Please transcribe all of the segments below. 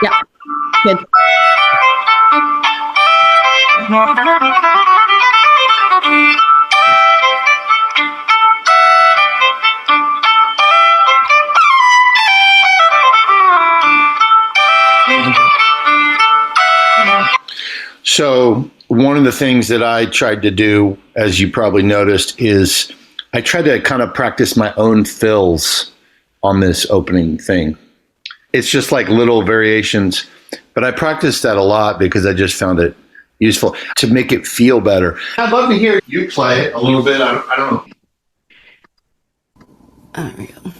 Yeah. Good. So one of the things that I tried to do, as you probably noticed, is I tried to kind of practice my own fills on this opening thing. It's just like little variations, but I practiced that a lot because I just found it useful to make it feel better. I'd love to hear you play it a little bit. I don't know. There we go.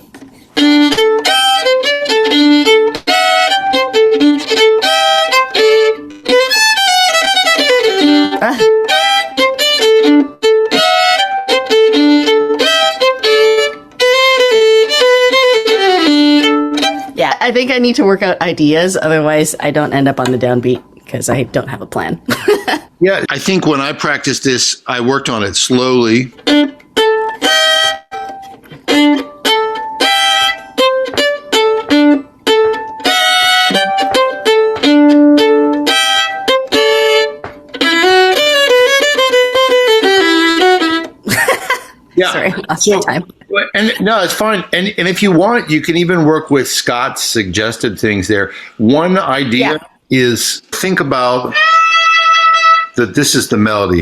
Yeah, I think I need to work out ideas. Otherwise, I don't end up on the downbeat because I don't have a plan. Yeah, I think when I practiced this, I worked on it slowly. Yeah. Sorry, lost my time. And no, it's fine. And if you want, you can even work with Scott's suggested things there. One idea is think about that this is the melody.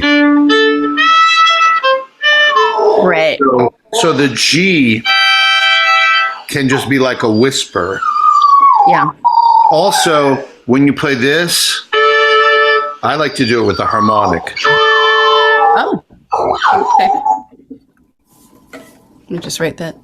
Right. So the G can just be like a whisper. Yeah. Also, when you play this, I like to do it with a harmonic. Oh. Okay. Let me just write that.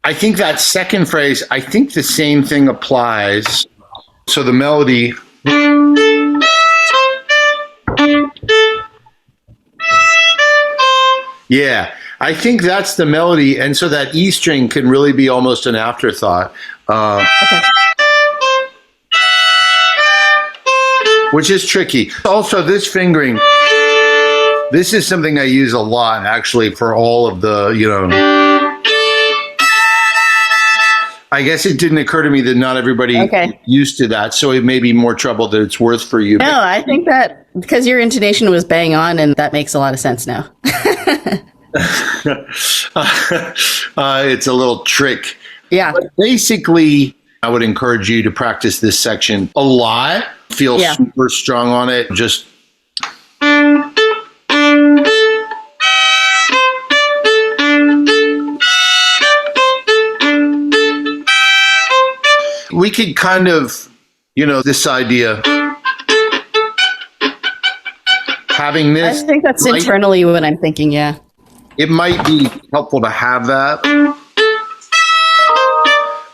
I think that second phrase, I think the same thing applies. So the melody. Yeah, I think that's the melody. And so that E string can really be almost an afterthought. Okay. Which is tricky. Also, this fingering, this is something I use a lot, actually, for all of the, I guess it didn't occur to me that not everybody used to that, so it may be more trouble than it's worth for you. No, I think that because your intonation was bang on, and that makes a lot of sense now. It's a little trick. Yeah. But basically, I would encourage you to practice this section a lot. Feel super strong on it. Just we could kind of, this idea, having this. I think that's internally what I'm thinking, yeah. It might be helpful to have that.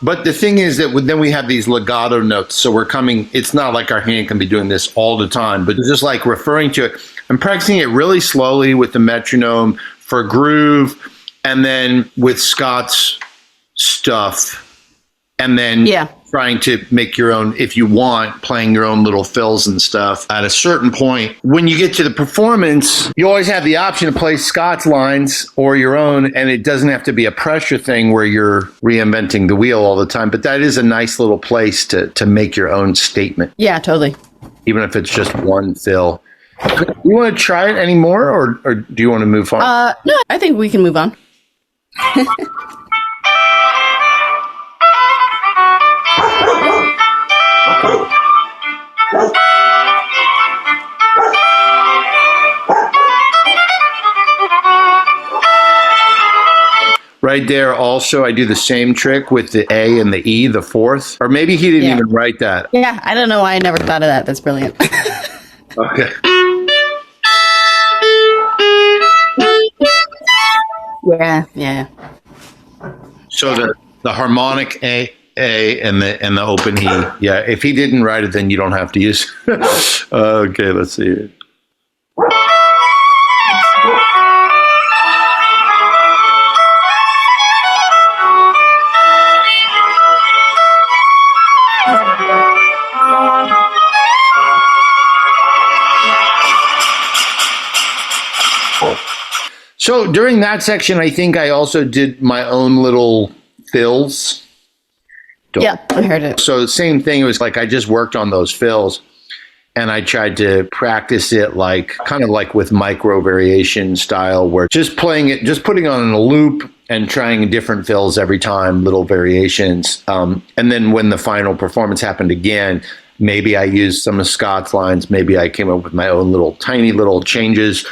But the thing is that then we have these legato notes. So we're coming, it's not like our hand can be doing this all the time, but just like referring to it. I'm practicing it really slowly with the metronome for groove, and then with Scott's stuff. And then trying to make your own, if you want, playing your own little fills and stuff. At a certain point, when you get to the performance, you always have the option to play Scott's lines or your own, and it doesn't have to be a pressure thing where you're reinventing the wheel all the time. But that is a nice little place to make your own statement. Yeah, totally. Even if it's just one fill. You want to try it anymore, or do you want to move on? No, I think we can move on. Right there also, I do the same trick with the A and the E, the fourth. Or maybe he didn't even write that. Yeah, I don't know why I never thought of that. That's brilliant. Okay. Yeah, yeah. So the harmonic A and the open E. Yeah, if he didn't write it, then you don't have to use. Okay, let's see. So during that section, I think I also did my own little fills. Yeah, I heard it. So the same thing. It was like I just worked on those fills, and I tried to practice it like kind of like with micro variation style, where just playing it, just putting on a loop and trying different fills every time, little variations. And then when the final performance happened again, maybe I used some of Scott's lines. Maybe I came up with my own little tiny little changes.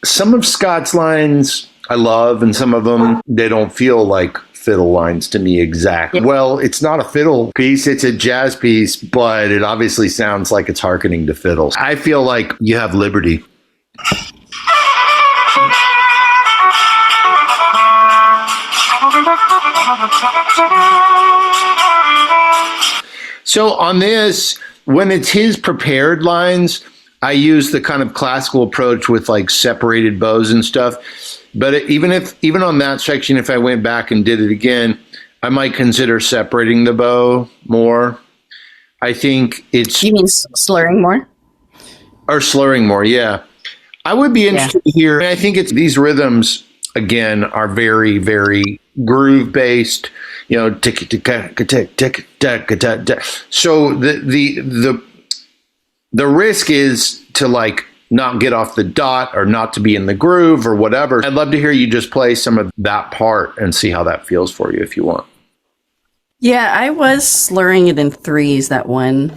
Some of Scott's lines I love, and some of them, they don't feel like fiddle lines to me exactly. Well, it's not a fiddle piece, it's a jazz piece, but it obviously sounds like it's hearkening to fiddles. I feel like you have liberty. So on this, when it's his prepared lines, I use the kind of classical approach with like separated bows and stuff. But even on that section, if I went back and did it again, I might consider separating the bow more. I think it's... You mean slurring more? Or slurring more, yeah. I would be interested to hear. I think it's these rhythms, again, are very, very groove based. You know, tick tick tick tick tick tick. So the risk is to like not get off the dot or not to be in the groove or whatever. I'd love to hear you just play some of that part and see how that feels for you if you want. Yeah, I was slurring it in threes, that one.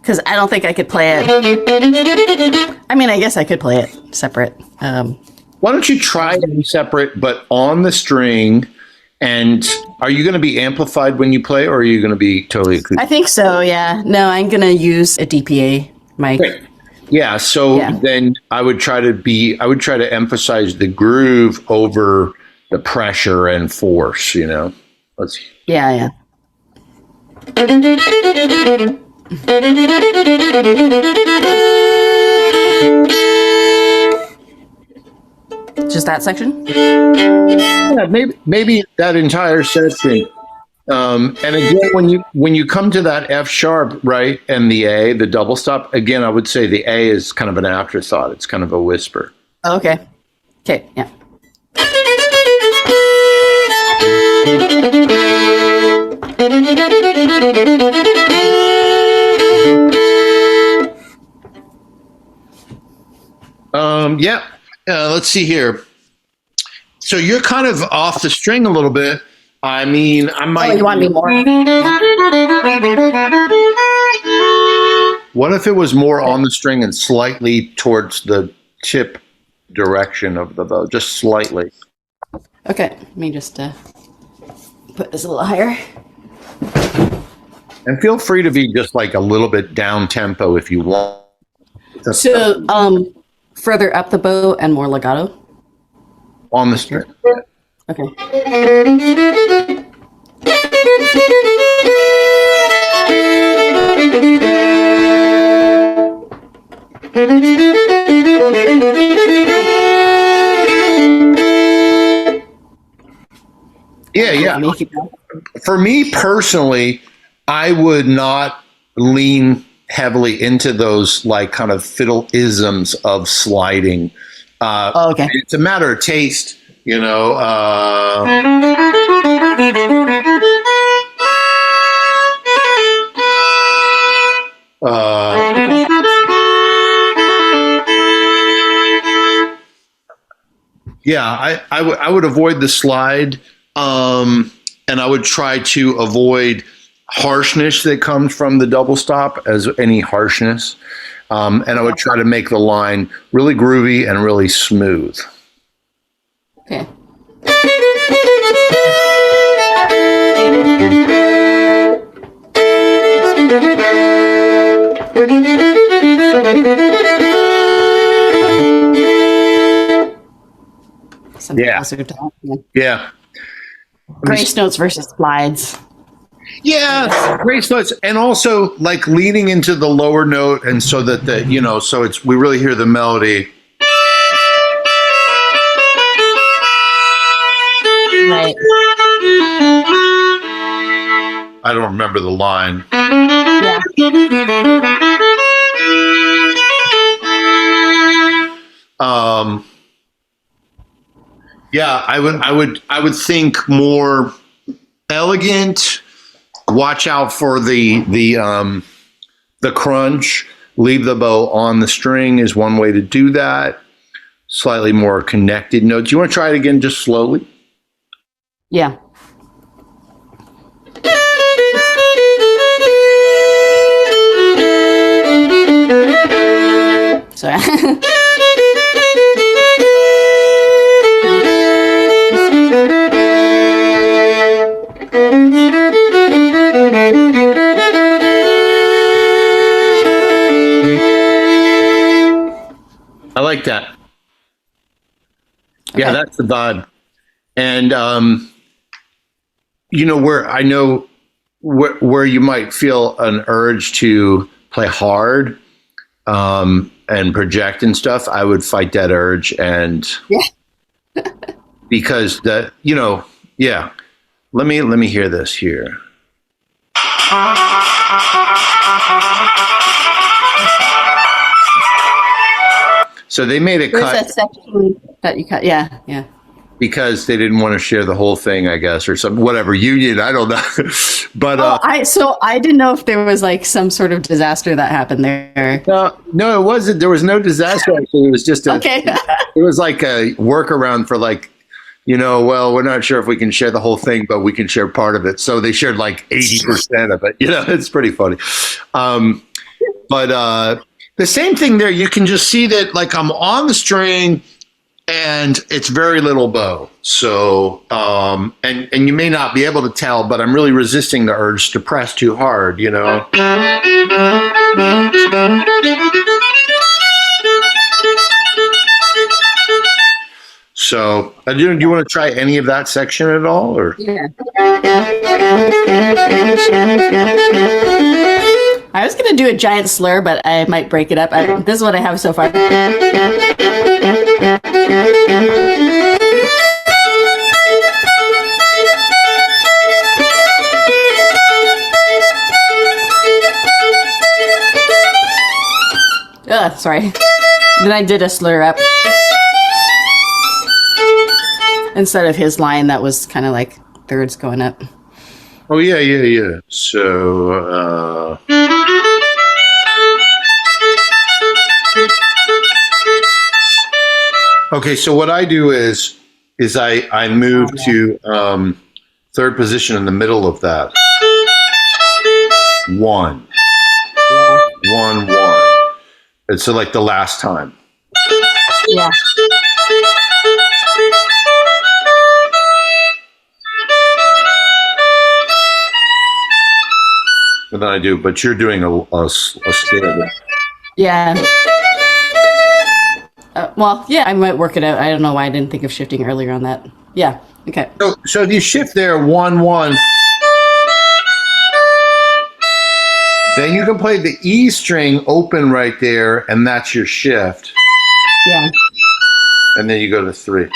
Because I don't think I could play it. I mean, I guess I could play it separate. Why don't you try to be separate, but on the string? And are you going to be amplified when you play, or are you going to be totally acoustic? I think so, yeah. No, I'm going to use a DPA mic. Great. Yeah, so then I would try to emphasize the groove over the pressure and force, you know. Let's see. Yeah. Just that section? Yeah, maybe that entire section. And again, when you come to that F sharp, right, and the A, the double stop, again, I would say the A is kind of an afterthought. It's kind of a whisper. Oh, okay. Okay, yeah. Let's see here. So you're kind of off the string a little bit. I mean, I might. Oh, you want me more? What if it was more on the string and slightly towards the tip direction of the bow, just slightly? Okay, let me just put this a little higher. And feel free to be just like a little bit down tempo if you want. So, further up the bow and more legato? On the string. Okay. Yeah. For me personally, I would not lean heavily into those like kind of fiddle isms of sliding. Okay. It's a matter of taste, you know. I would avoid the slide, and I would try to avoid harshness that comes from the double stop, as any harshness. And I would try to make the line really groovy and really smooth. Okay. Something Yeah. else we could talk about. Yeah. Grace notes versus slides. Yeah, grace notes, and also like leaning into the lower note, and so that so it's we really hear the melody. Right. I don't remember the line. Yeah. Yeah, I would think more elegant. Watch out for the crunch. Leave the bow on the string is one way to do that. Slightly more connected notes. You want to try it again, just slowly? Yeah. Sorry. I like that. Yeah, Okay. that's the vibe. And where I know where you might feel an urge to play hard and project and stuff, I would fight that urge, and Yeah. because yeah. Let me hear this here. So they made a There's cut that section that you cut. Yeah. Yeah. because they didn't want to share the whole thing, I guess, or some whatever union. I don't know, but I didn't know if there was like some sort of disaster that happened there. no, it wasn't. There was no disaster. Actually, it was just Okay. it was like a workaround for like, well, we're not sure if we can share the whole thing, but we can share part of it. So they shared like 80% of it. It's pretty funny. But the same thing there. You can just see that like I'm on the string, and it's very little bow. So, and you may not be able to tell, but I'm really resisting the urge to press too hard, So, do you want to try any of that section at all, or? Yeah. I was going to do a giant slur, but I might break it up. This is what I have so far. Sorry. Then I did a slur up. Instead of his line that was kind of like thirds going up. Oh, yeah. So, okay, so what I do is I move to third position in the middle of that. 1, 1, 1. It's so like the last time. Yeah. And then I do, but you're doing a scale. Yeah. Yeah, I might work it out. I don't know why I didn't think of shifting earlier on that. Yeah. Okay. So if you shift there 1, 1, then you can play the E string open right there, and that's your shift. Yeah. And then you go to 3.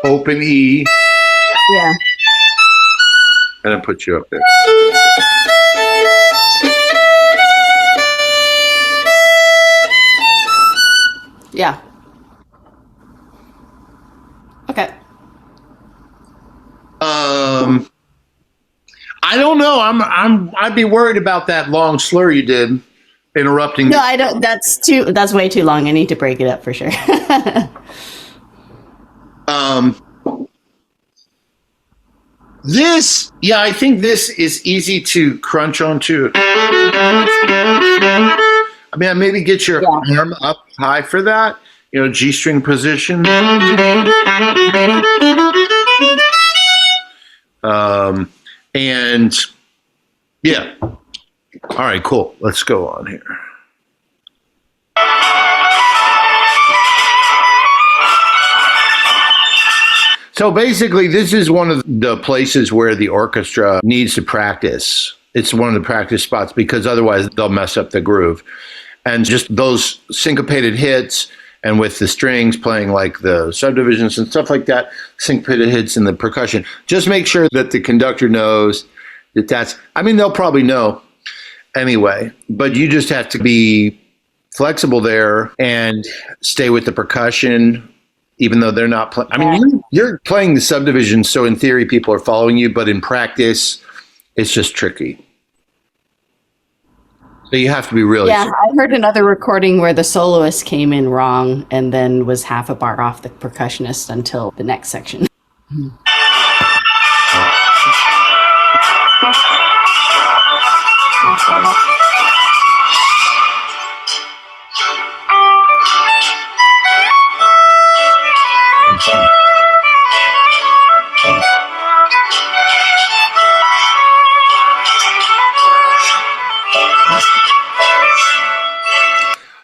Open E, Yeah. and then put you up there. Yeah. Okay. I don't know. I'd be worried about that long slur you did, interrupting. No, I don't. That's way too long. I need to break it up for sure. I think this is easy to crunch onto. I mean, maybe get your arm up high for that. G string position. And yeah, All right, cool. Let's go on here. So basically, this is one of the places where the orchestra needs to practice. It's one of the practice spots because otherwise they'll mess up the groove. And just those syncopated hits and with the strings playing like the subdivisions and stuff like that, syncopated hits and the percussion, just make sure that the conductor knows that that's, I mean, they'll probably know anyway, but you just have to be flexible there and stay with the percussion. Even though they're not playing, I mean, you're playing the subdivision, so in theory, people are following you, but in practice, it's just tricky. So you have to be really. Yeah, I heard another recording where the soloist came in wrong and then was half a bar off the percussionist until the next section.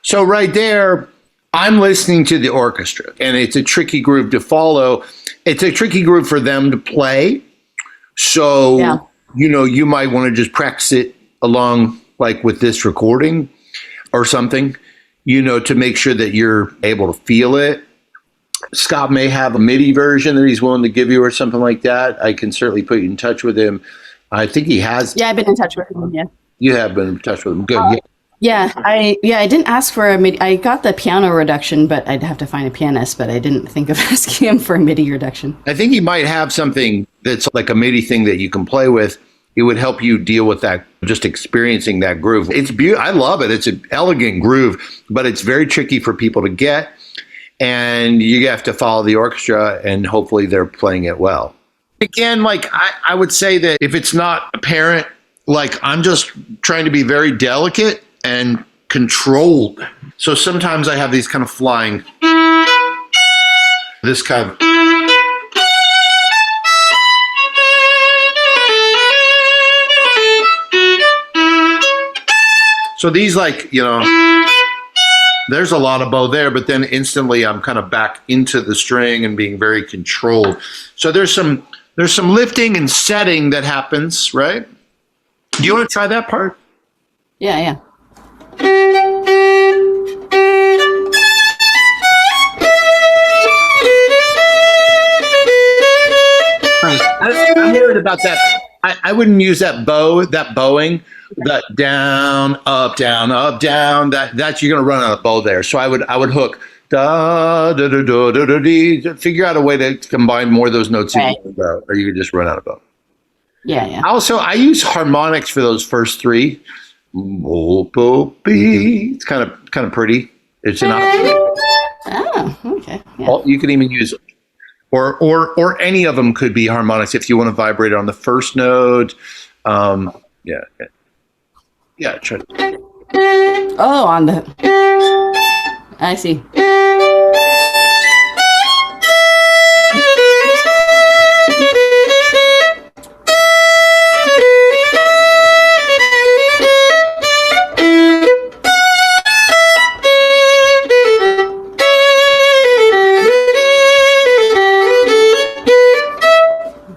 So right there, I'm listening to the orchestra, and it's a tricky groove to follow. It's a tricky groove for them to play. So, you might want to just practice it along, like with this recording or something, to make sure that you're able to feel it. Scott may have a MIDI version that he's willing to give you or something like that. I can certainly put you in touch with him. I think he has. Yeah, I've been in touch with him. Yeah. You have been in touch with him. Good. I didn't ask for a MIDI. I got the piano reduction, but I'd have to find a pianist, but I didn't think of asking him for a MIDI reduction. I think he might have something that's like a MIDI thing that you can play with. It would help you deal with that, just experiencing that groove. It's beautiful. I love it. It's an elegant groove, but it's very tricky for people to get. And you have to follow the orchestra, and hopefully they're playing it well. Again, like I would say that if it's not apparent, like I'm just trying to be very delicate and controlled. So sometimes I have these kind of flying, this kind of. So these there's a lot of bow there, but then instantly I'm kind of back into the string and being very controlled. So there's some lifting and setting that happens, right? Do you want to try that part? Yeah. I'm worried about that. I wouldn't use that bowing, that down, up, down. That's you're gonna run out of bow there. So I would hook da da da da da da dee. Figure out a way to combine more of those notes, right, or you could just run out of bow. Yeah. Also, I use harmonics for those first three. It's kind of pretty. It's enough. Oh, okay. Yeah. You can even use. Or any of them could be harmonics if you want to vibrate on the first note. Yeah. Try to. Oh, on the. I see.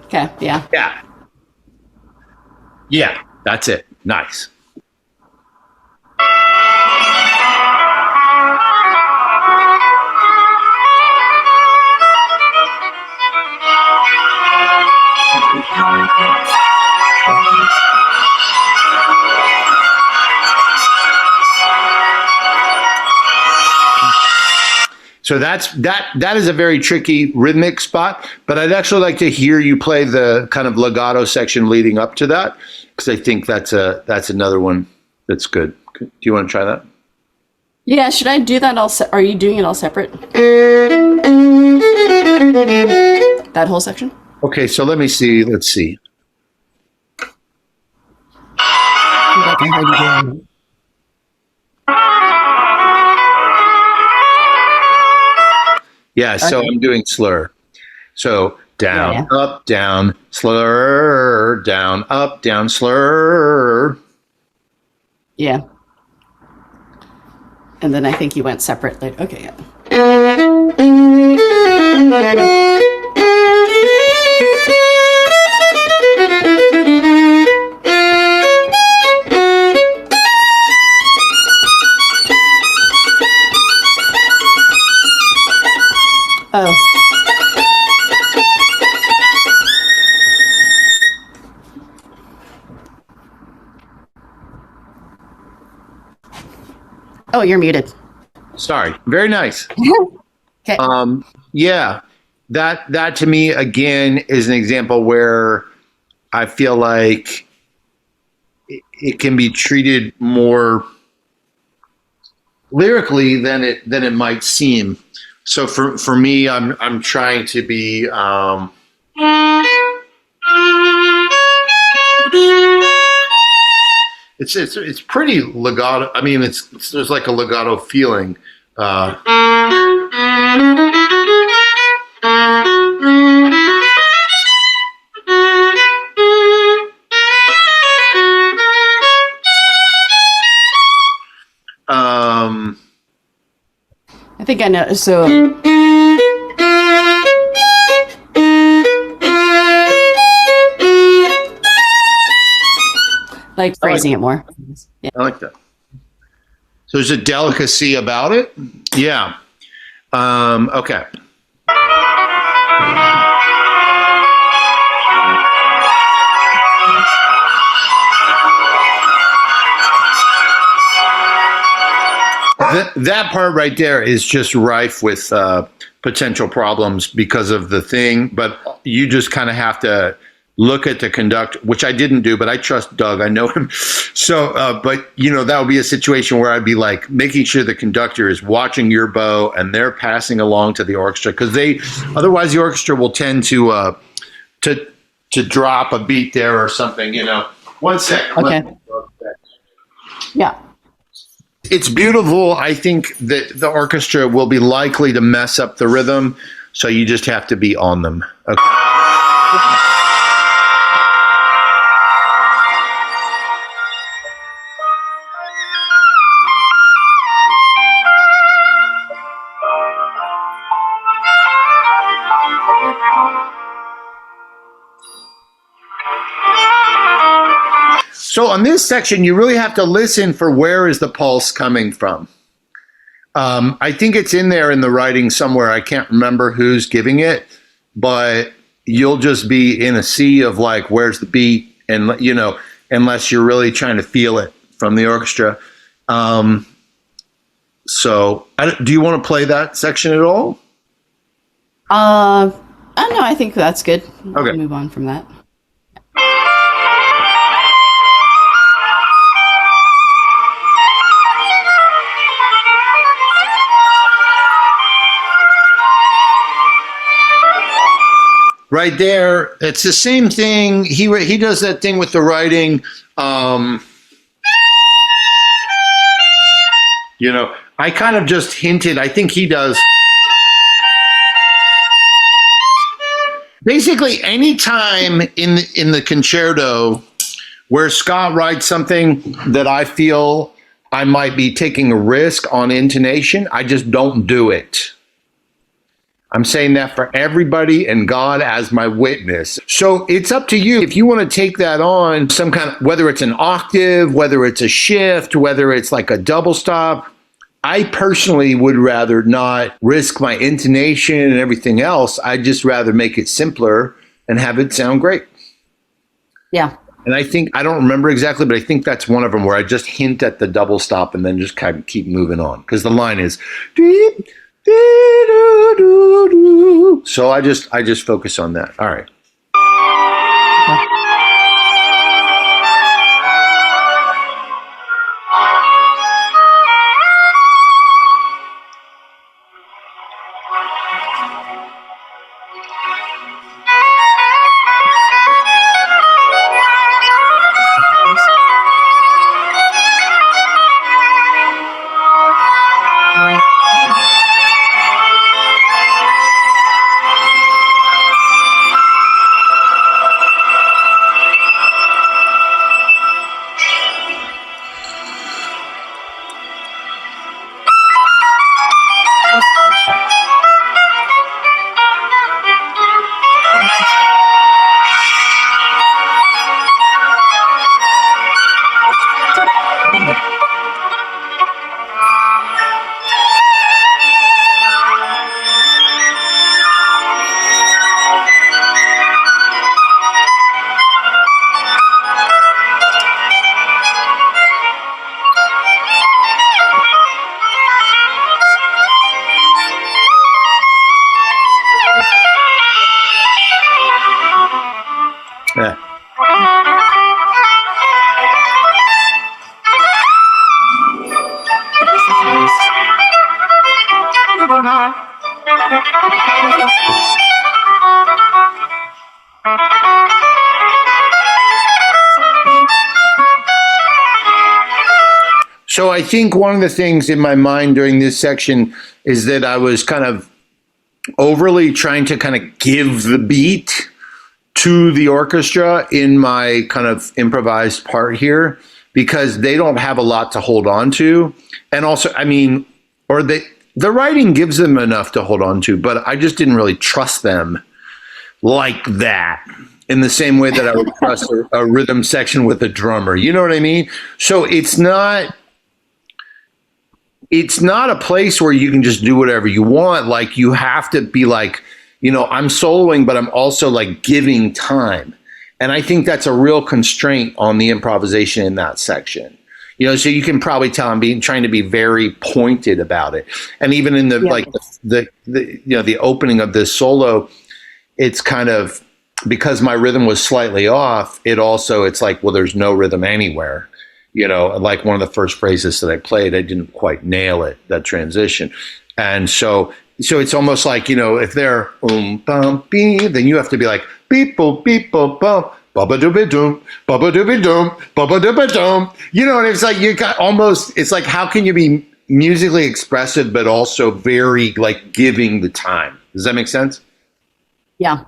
Okay. Yeah. Yeah. That's it. Nice. So that is a very tricky rhythmic spot, but I'd actually like to hear you play the kind of legato section leading up to that, because I think that's another one that's good. Do you want to try that? Yeah, should I do that all? Are you doing it all separate? That whole section? Okay, so let me see. Let's see. Yeah, so I'm doing slur. So down, up, down, slur, down, up, down, slur. Yeah. And then I think you went separate. Like, okay, yeah. Oh. Oh, you're muted. Sorry. Very nice. Okay. Yeah, that to me again is an example where I feel like it can be treated more lyrically than it might seem. So for me, I'm trying to be. It's pretty legato. I mean, there's like a legato feeling. I think I know. So. Like phrasing it more. Yeah. I like that. So there's a delicacy about it. Yeah. Okay. That part right there is just rife with potential problems because of the thing, but you just kind of have to look at the conductor, which I didn't do, but I trust Doug. I know him. So, but that would be a situation where I'd be like making sure the conductor is watching your bow and they're passing along to the orchestra, because otherwise the orchestra will tend to drop a beat there or something. 1 second. Okay. Yeah. It's beautiful. I think that the orchestra will be likely to mess up the rhythm, so you just have to be on them. Okay. So on this section, you really have to listen for where is the pulse coming from. I think it's in there in the writing somewhere. I can't remember who's giving it, but you'll just be in a sea of like, where's the beat? And, unless you're really trying to feel it from the orchestra. So do you want to play that section at all? I don't know. I think that's good. Okay. We'll move on from that. Right there, it's the same thing. He does that thing with the writing. I kind of just hinted. I think he does. Basically, any time in the concerto where Scott writes something that I feel I might be taking a risk on intonation, I just don't do it. I'm saying that for everybody and God as my witness. So it's up to you. If you want to take that on, some kind of, whether it's an octave, whether it's a shift, whether it's like a double stop, I personally would rather not risk my intonation and everything else. I'd just rather make it simpler and have it sound great. Yeah. And I don't remember exactly, but I think that's one of them where I just hint at the double stop and then just kind of keep moving on. Because the line is, deep. So I just focus on that. All right. So I think one of the things in my mind during this section is that I was kind of overly trying to kind of give the beat to the orchestra in my kind of improvised part here, because they don't have a lot to hold on to. And also, I mean, or the writing gives them enough to hold on to, but I just didn't really trust them like that in the same way that I would trust a rhythm section with a drummer. You know what I mean? So it's not a place where you can just do whatever you want. Like, you have to be like, you know, I'm soloing, but I'm also like giving time. And I think that's a real constraint on the improvisation in that section. You know, so you can probably tell I'm trying to be very pointed about it. And even in the like the you know, the opening of this solo, it's kind of, because my rhythm was slightly off, it's like, well, there's no rhythm anywhere. You know, like one of the first phrases that I played, I didn't quite nail it, that transition. And so it's almost like, you know, if they're bum bee, then you have to be like beep boop bum baba dooby doom baba dooby doom baba dooby doom. You know, and it's like you got almost, it's like, how can you be musically expressive but also very like giving the time? Does that make sense? Yeah.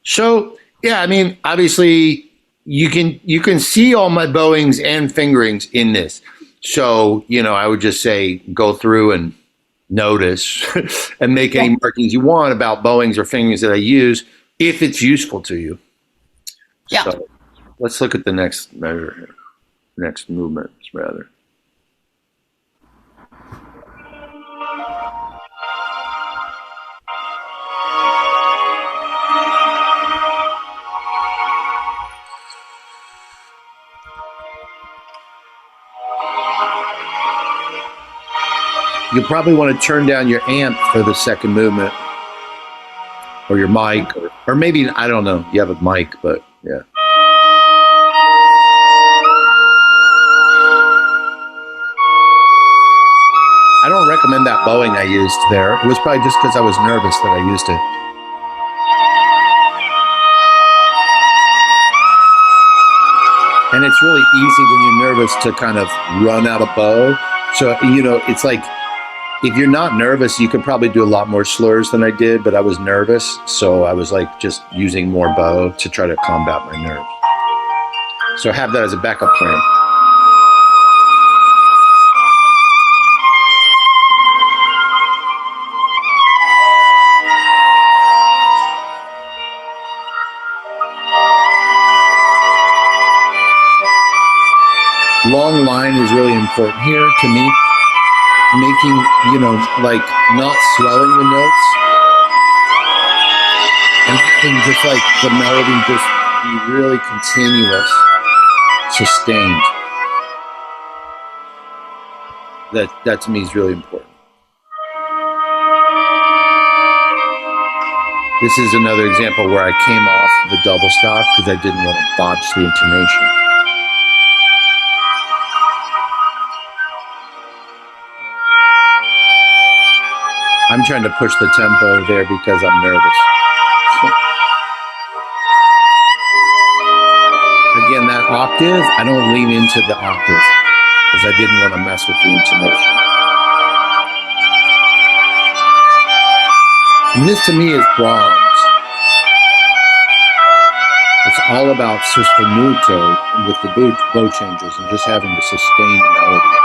So yeah, I mean, obviously you can see all my bowings and fingerings in this. So, you know, I would just say go through and notice and make any markings you want about bowings or fingerings that I use, if it's useful to you. Yeah. So let's look at the next measure here. Next movements, rather. You probably want to turn down your amp for the second movement, or your mic, or maybe, I don't know, you have a mic, but yeah. I don't recommend that bowing I used there. It was probably just because I was nervous that I used it. And it's really easy when you're nervous to kind of run out of bow. So, you know, it's like, if you're not nervous, you could probably do a lot more slurs than I did, but I was nervous. So I was like just using more bow to try to combat my nerves. So have that as a backup plan. Long line is really important here to me. Making, you know, like not swelling the notes and having just like the melody just be really continuous, sustained. That to me is really important. This is another example where I came off the double stop because I didn't want to botch the intonation. I'm trying to push the tempo there because I'm nervous. Again, that octave, I don't lean into the octave because I didn't want to mess with the intonation. And this to me is Brahms. It's all about sostenuto with the bow changes and just having the sustained melody.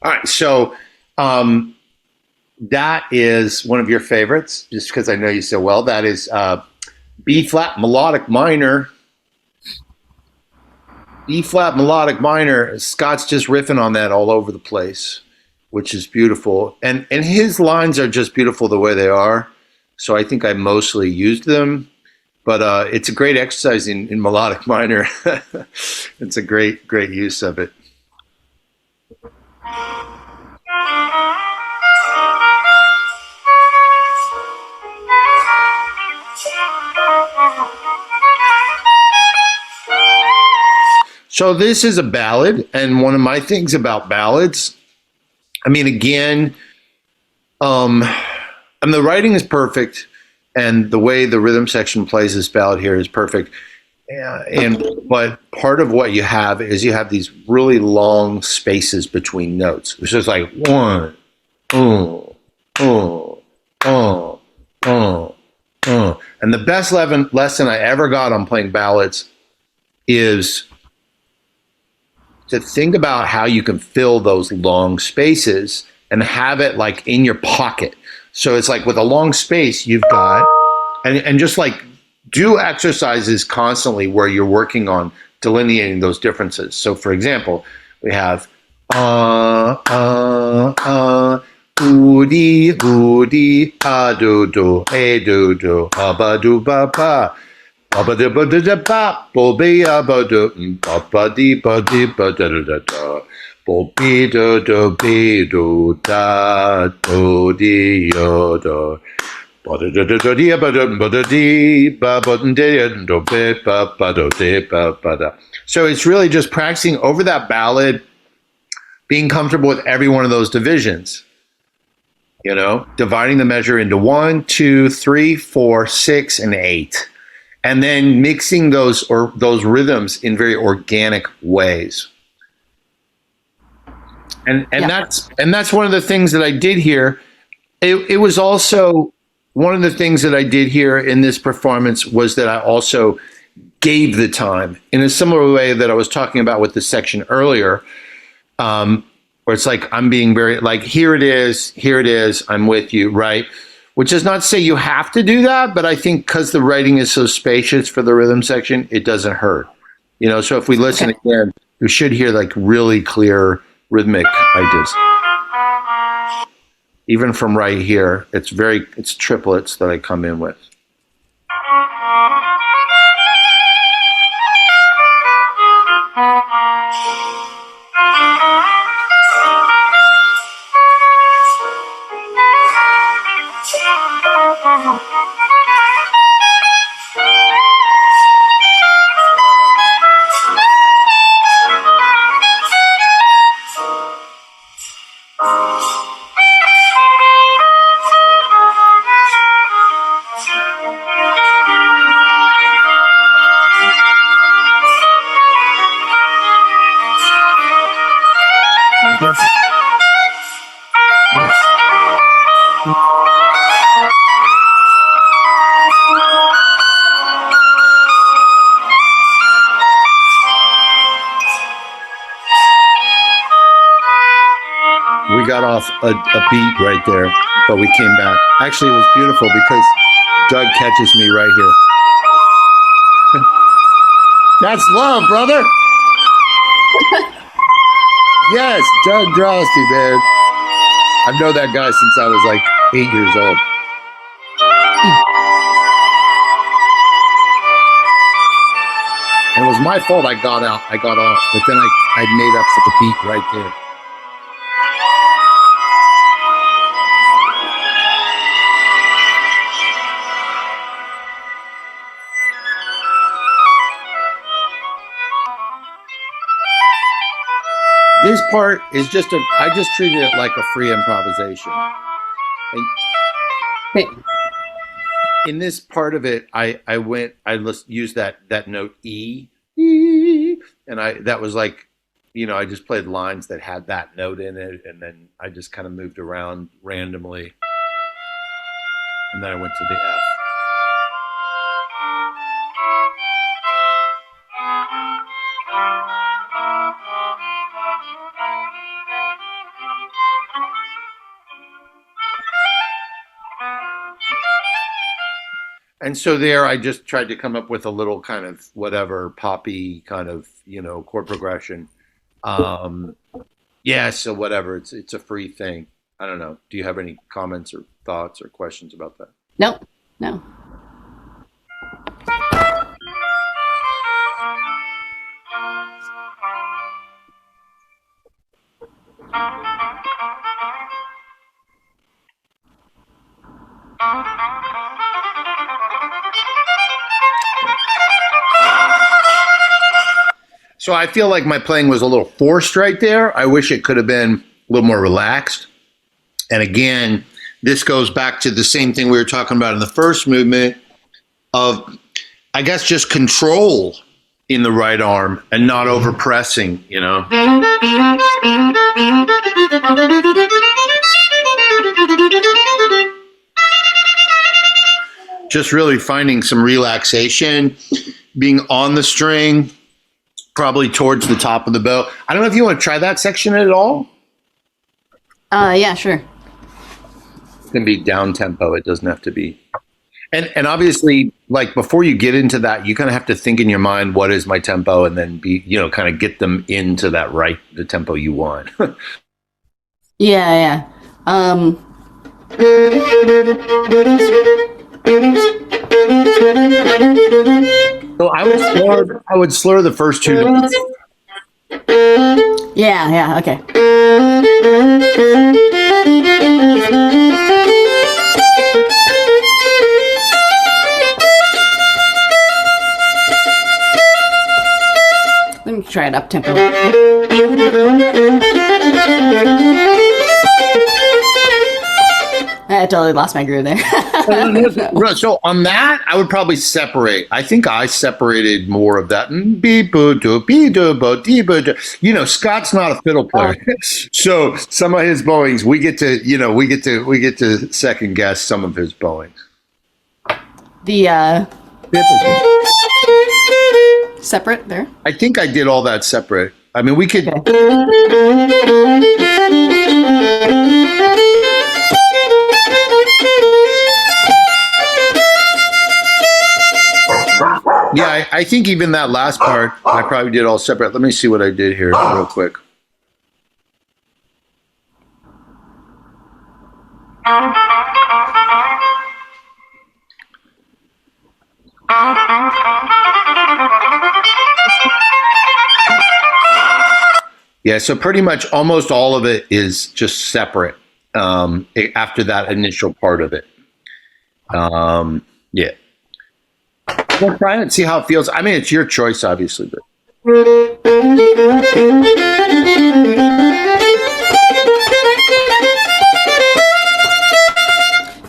All right, so that is one of your favorites, just because I know you so well. That is B flat melodic minor. E flat melodic minor. Scott's just riffing on that all over the place, which is beautiful. And his lines are just beautiful the way they are. So I think I mostly used them. But it's a great exercise in melodic minor. It's a great use of it. So this is a ballad, and one of my things about ballads, I mean, again, and the writing is perfect, and the way the rhythm section plays this ballad here is perfect. But part of what you have is you have these really long spaces between notes. It's just like one, and the best lesson I ever got on playing ballads is to think about how you can fill those long spaces and have it like in your pocket. So it's like with a long space you've got, and just like do exercises constantly where you're working on delineating those differences. So for example, we have oody oody a do do a do do ba do ba ba. Ba da ba da da ba, bo be ba do ba dee ba dee ba da da da da, bo be do do be do da do dee yo do, ba da da da da dee ba da dee ba ba dee do be ba do dee ba da. So it's really just practicing over that ballad, being comfortable with every one of those divisions. You know, dividing the measure into 1, 2, 3, 4, 6, and 8. And then mixing those rhythms in very organic ways. And that's one of the things that I did here. It was also one of the things that I did here in this performance was that I also gave the time in a similar way that I was talking about with the section earlier, where it's like I'm being very like, here it is, I'm with you, right? Which does not say you have to do that, but I think because the writing is so spacious for the rhythm section, it doesn't hurt. You know, so if we listen again, we should hear like really clear rhythmic ideas. Even from right here, it's triplets that I come in with. We got off a beat right there, but we came back. Actually, it was beautiful because Doug catches me right here. That's love, brother. Yes, Doug Drosty, man. I've known that guy since I was like 8 years old. And it was my fault I got off, but then I made up for the beat right there. This part is I just treated it like a free improvisation. And Wait. in this part of it, I used that note E, and that was like, I just played lines that had that note in it, and then I just kind of moved around randomly, and then I went to the F. And so there, I just tried to come up with a little kind of whatever poppy kind of chord progression. Yeah, so whatever. It's a free thing. I don't know. Do you have any comments or thoughts or questions about that? Nope. No. So I feel like my playing was a little forced right there. I wish it could have been a little more relaxed. And again, this goes back to the same thing we were talking about in the first movement of, I guess, just control in the right arm and not overpressing, Just really finding some relaxation, being on the string, probably towards the top of the bow. I don't know if you want to try that section at all. Yeah, sure. It can be down tempo. It doesn't have to be. And obviously, like before you get into that, you kind of have to think in your mind, what is my tempo? And then kind of get them into the tempo you want. Yeah. So I would slur the first two notes. Yeah, okay. Let me try it up tempo. I totally lost my groove there. So on that, I would probably separate. I think I separated more of that. Scott's not a fiddle player, so some of his bowings we get to second guess some of his bowings. The separate there. I think I did all that separate. I mean, we could. Okay. Yeah, I think even that last part, I probably did all separate. Let me see what I did here real quick. Yeah, so pretty much almost all of it is just separate after that initial part of it. Yeah. Well, try it and see how it feels. I mean, it's your choice, obviously. But.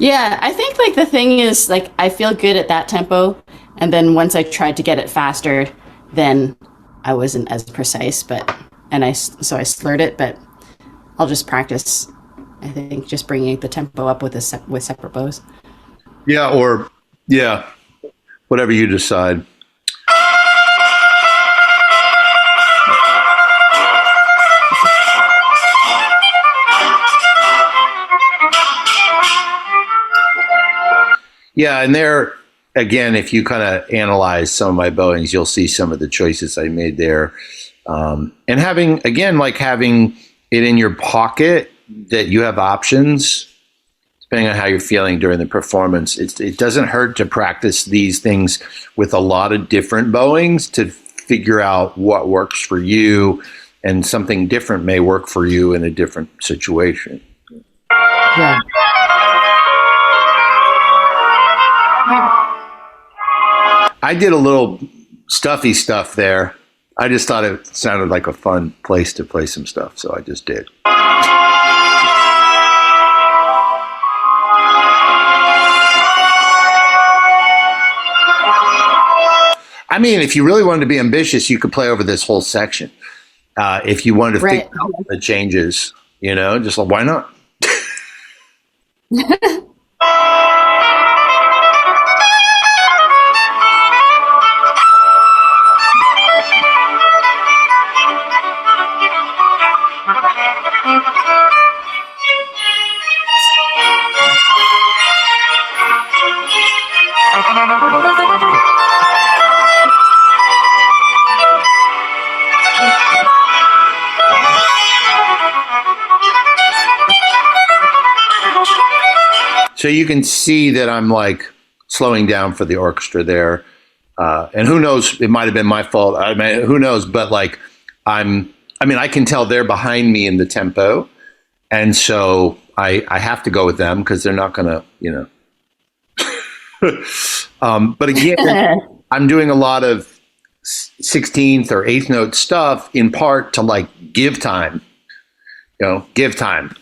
Yeah, I think like the thing is like I feel good at that tempo, and then once I tried to get it faster, then I wasn't as precise. So I slurred it. But I'll just practice. I think just bringing the tempo up with separate bows. Yeah, whatever you decide. Yeah, and there, again, if you kind of analyze some of my bowings, you'll see some of the choices I made there. And having it in your pocket that you have options, depending on how you're feeling during the performance, it doesn't hurt to practice these things with a lot of different bowings to figure out what works for you, and something different may work for you in a different situation. Yeah. I did a little stuffy stuff there. I just thought it sounded like a fun place to play some stuff, so I just did. I mean, if you really wanted to be ambitious, you could play over this whole section. If you wanted to figure out the changes, you know, just like, why not? So you can see that I'm like slowing down for the orchestra there. And who knows, it might have been my fault. I mean, who knows, but like I can tell they're behind me in the tempo. And so I have to go with them because they're not going to, you know. But again, I'm doing a lot of 16th or 8th note stuff in part to like give time, you know, give time.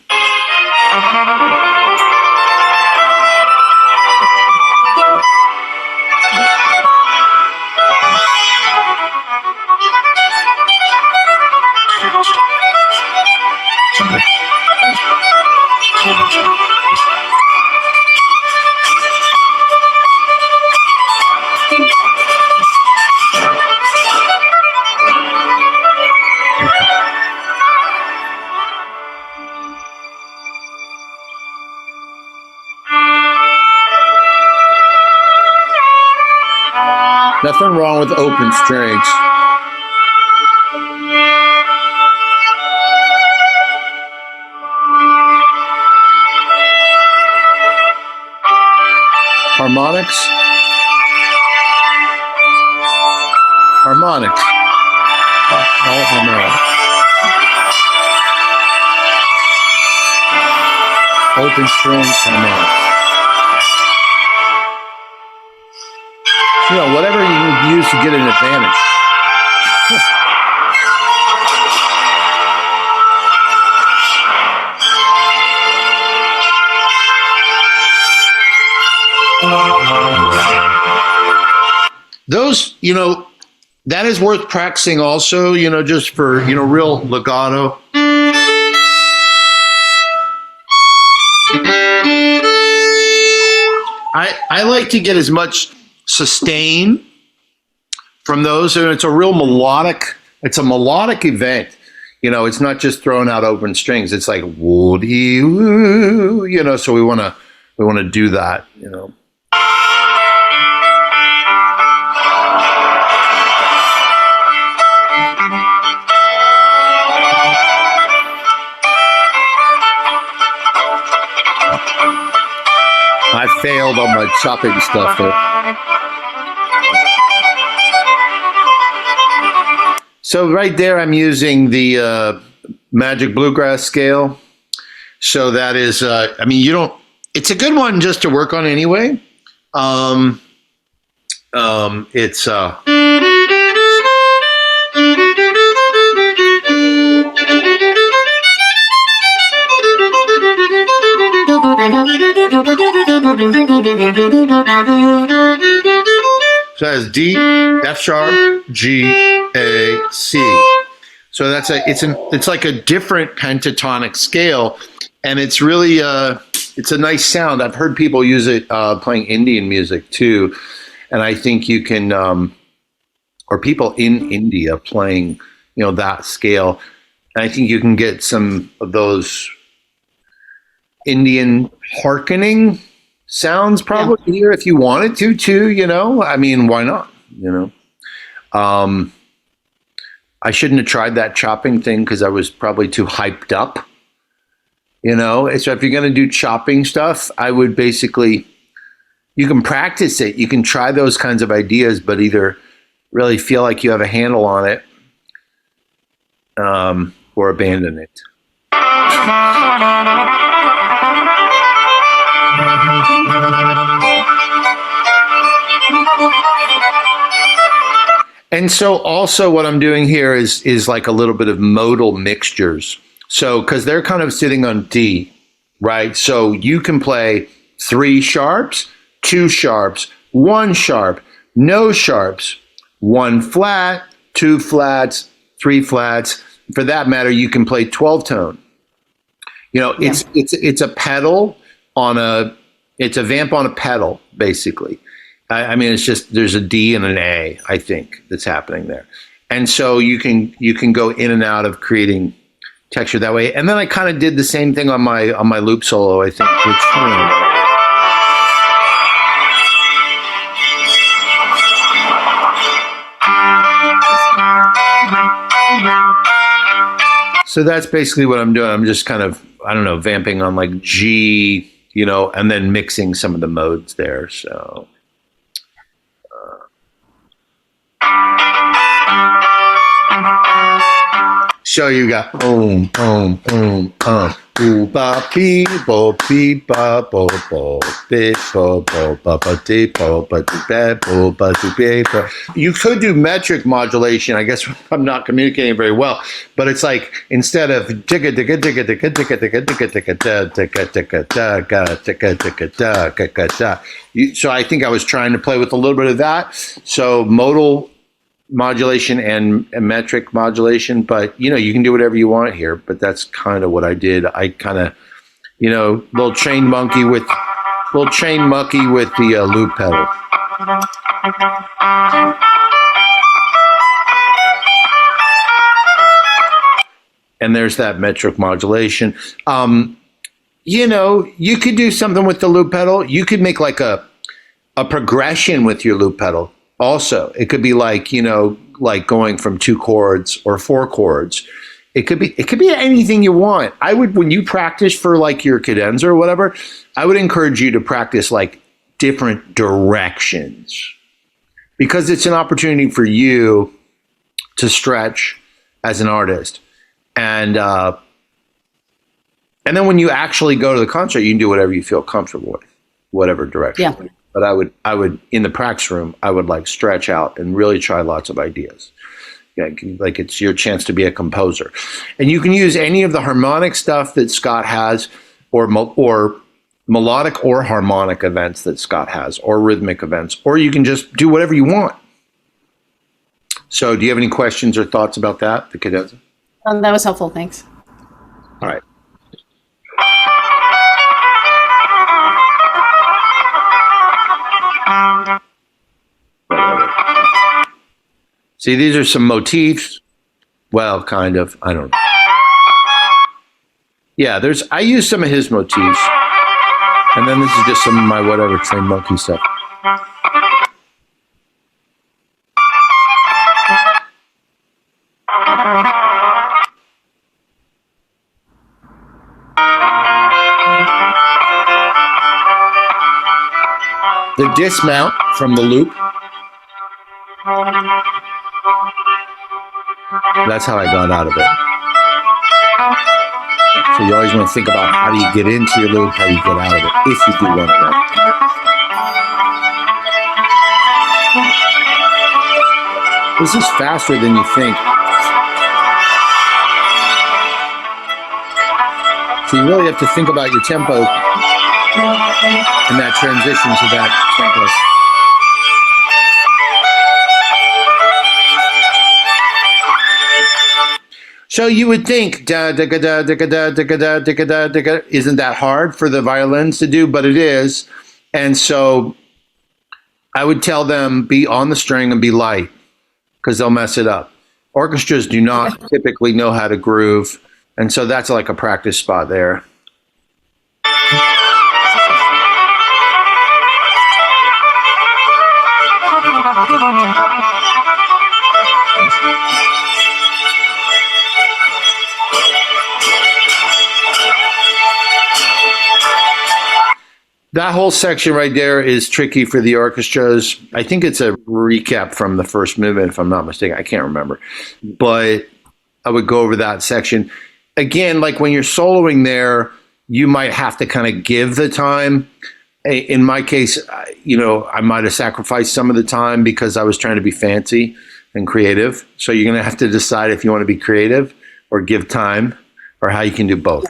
Nothing wrong with open strings. Harmonics. Harmonics. All harmonics. Open strings, harmonics. You know, whatever you can use to get an advantage. Those, you know, that is worth practicing also, you know, just for, you know, real legato. I like to get as much sustain from those, and it's a real melodic, it's a melodic event. You know, it's not just throwing out open strings. It's like woody woo, you know, so we want to do that, you know. I failed on my chopping stuff there. So right there, I'm using the Magic Bluegrass scale. So that is, I mean, you don't, it's a good one just to work on anyway. It's, so that's D, F sharp, G, A, C. So that's it's like a different pentatonic scale, and it's really it's a nice sound. I've heard people use it playing Indian music too, and I think you can, or people in India playing, you know, that scale, and I think you can get some of those Indian hearkening sounds probably here if you wanted to too, you know. I mean, why not, you know? I shouldn't have tried that chopping thing because I was probably too hyped up, you know. So if you're going to do chopping stuff, I would basically, you can practice it, you can try those kinds of ideas, but either really feel like you have a handle on it, or abandon it. And so also what I'm doing here is like a little bit of modal mixtures. So because they're kind of sitting on D, right? So you can play 3 sharps, 2 sharps, 1 sharp, no sharps, 1 flat, 2 flats, 3 flats. For that matter, you can play 12 tone. You know, it's a pedal it's a vamp on a pedal, basically. I mean, it's just there's a D and an A, I think, that's happening there, and so you can go in and out of creating texture that way. And then I kind of did the same thing on my loop solo, I think, which. So that's basically what I'm doing. I'm just kind of, I don't know, vamping on like G, you know, and then mixing some of the modes there. So. So you got boom, boom, boom, boo ba pee bo pee ba bo bo be bo bo ba ba dee bo ba dee ba bo ba dee be bo. You could do metric modulation. I guess I'm not communicating very well, but it's like instead of digga digga digga digga digga digga digga digga da digga digga da ga digga digga da ga ga da. So I think I was trying to play with a little bit of that. So modal modulation and metric modulation, but you know, you can do whatever you want here, but that's kind of what I did. I kind of, you know, little chain monkey with the loop pedal. And there's that metric modulation. You know, you could do something with the loop pedal. You could make like a progression with your loop pedal. Also, it could be like, you know, like going from 2 chords or 4 chords. It could be anything you want. I would, when you practice for like your cadenza or whatever, I would encourage you to practice like different directions, because it's an opportunity for you to stretch as an artist. And then when you actually go to the concert, you can do whatever you feel comfortable with, whatever direction. Yeah. But I would in the practice room, I would like stretch out and really try lots of ideas. Yeah, like it's your chance to be a composer, and you can use any of the harmonic stuff that Scott has, or melodic or harmonic events that Scott has, or rhythmic events, or you can just do whatever you want. So, do you have any questions or thoughts about that, the cadenza? That was helpful. Thanks. All right. See, these are some motifs. Well, kind of. I don't know. Yeah, I use some of his motifs. And then this is just some of my whatever train monkey stuff. The dismount from the loop. That's how I got out of it. So you always want to think about how do you get into your loop, how do you get out of it, if you do want that. This is faster than you think. So you really have to think about your tempo and that transition to that tempo. So you would think, da da da da da da da da da da da, isn't that hard for the violins to do? But it is. And so I would tell them, be on the string and be light, because they'll mess it up. Orchestras do not typically know how to groove. And so that's like a practice spot there. That whole section right there is tricky for the orchestras. I think it's a recap from the first movement, if I'm not mistaken. I can't remember. But I would go over that section. Again, like when you're soloing there, you might have to kind of give the time. In my case, you know, I might have sacrificed some of the time because I was trying to be fancy. and creative. So you're going to have to decide if you want to be creative or give time, or how you can do both.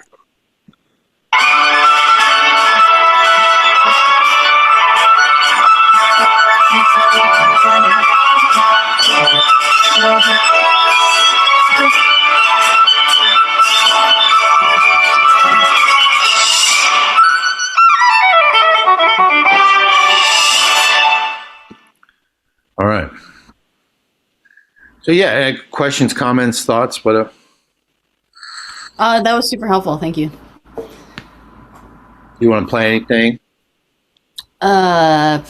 All right. So yeah, questions, comments, thoughts, whatever. That was super helpful. Thank you. You want to play anything? Uh,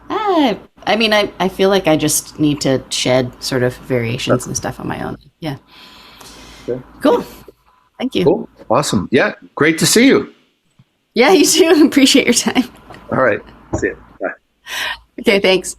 I mean, I feel like I just need to shed sort of variations and stuff on my own. Yeah. Okay. Cool. Thank you. Cool. Awesome. Yeah. Great to see you. Yeah, you too. Appreciate your time. All right. See you. Bye. Okay, thanks.